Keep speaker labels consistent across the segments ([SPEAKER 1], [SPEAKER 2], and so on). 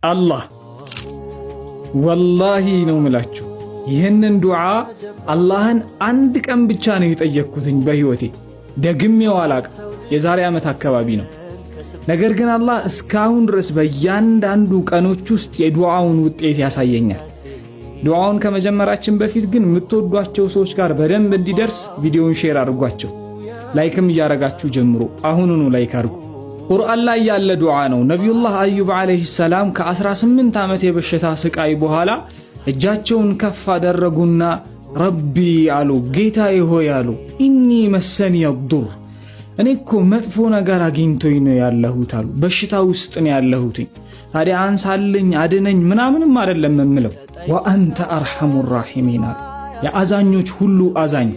[SPEAKER 1] አላህ ወላሂ ነው ምላችሁ ይህንን ዱዓ አላህን አንድ ቀን ብቻ ነው የጠየቅኩትኝ በህይወቴ ደግሜው አላቅም። የዛሬ ዓመት አካባቢ ነው። ነገር ግን አላህ እስካሁን ድረስ በእያንዳንዱ ቀኖች ውስጥ የዱዓውን ውጤት ያሳየኛል። ዱዓውን ከመጀመራችን በፊት ግን የምትወዷቸው ሰዎች ጋር በደንብ እንዲደርስ ቪዲዮውን ሼር አድርጓቸው። ላይክም እያረጋችሁ ጀምሮ አሁኑኑ ላይክ አድርጉ። ቁርአን ላይ ያለ ዱዓ ነው። ነቢዩላህ አዩብ አለይሂ ሰላም ከ18 ዓመት የበሽታ ስቃይ በኋላ እጃቸውን ከፍ አደረጉና ረቢ አሉ፣ ጌታዬ ሆይ አሉ፣ ኢኒ መሰኒ የዱር እኔ እኮ መጥፎ ነገር አግኝቶኝ ነው ያለሁት አሉ። በሽታ ውስጥ ነው ያለሁት። ታዲያ አንሳልኝ አድነኝ ምናምንም አይደለም የምለው። ወአንተ አርሐሙ ራሒሚን አሉ። የአዛኞች ሁሉ አዛኝ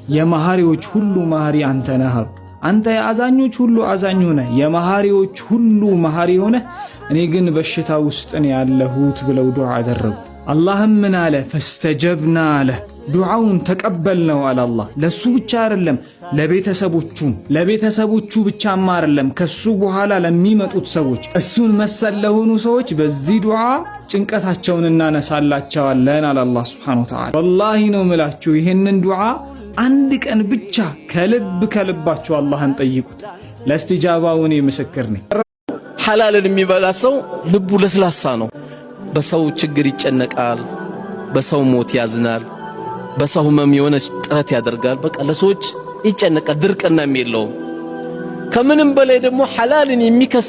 [SPEAKER 1] የመሐሪዎች ሁሉ መሐሪ አንተ ነህ አሉ። አንተ የአዛኞች ሁሉ አዛኝ ሆነ የመሐሪዎች ሁሉ መሐሪ ሆነ እኔ ግን በሽታ ውስጥ ነው ያለሁት ብለው ዱዓ አደረጉ። አላህም ምን አለ? ፈስተጀብና አለ፣ ዱዓውን ተቀበልነው አለ አላህ። ለሱ ብቻ አይደለም ለቤተሰቦቹ ብቻማ አይደለም፣ ከሱ በኋላ ለሚመጡት ሰዎች እሱን መሰል ለሆኑ ሰዎች በዚህ ዱዓ ጭንቀታቸውን እናነሳላቸዋለን አለ አላህ ሱብሓነሁ ወተዓላ። ወላሂ ነው ምላችሁ ይህንን ዱዓ አንድ ቀን ብቻ ከልባችሁ አላህን ጠይቁት። ለእስቲጃባው እኔ ምስክር ነኝ።
[SPEAKER 2] ሐላልን የሚበላ ሰው ልቡ ለስላሳ ነው። በሰው ችግር ይጨነቃል፣ በሰው ሞት ያዝናል፣ በሰው ህመም የሆነች ጥረት ያደርጋል። በቃ ለሰዎች ይጨነቃል፣ ድርቅናም የለውም። ከምንም በላይ ደግሞ ሐላልን የሚከስ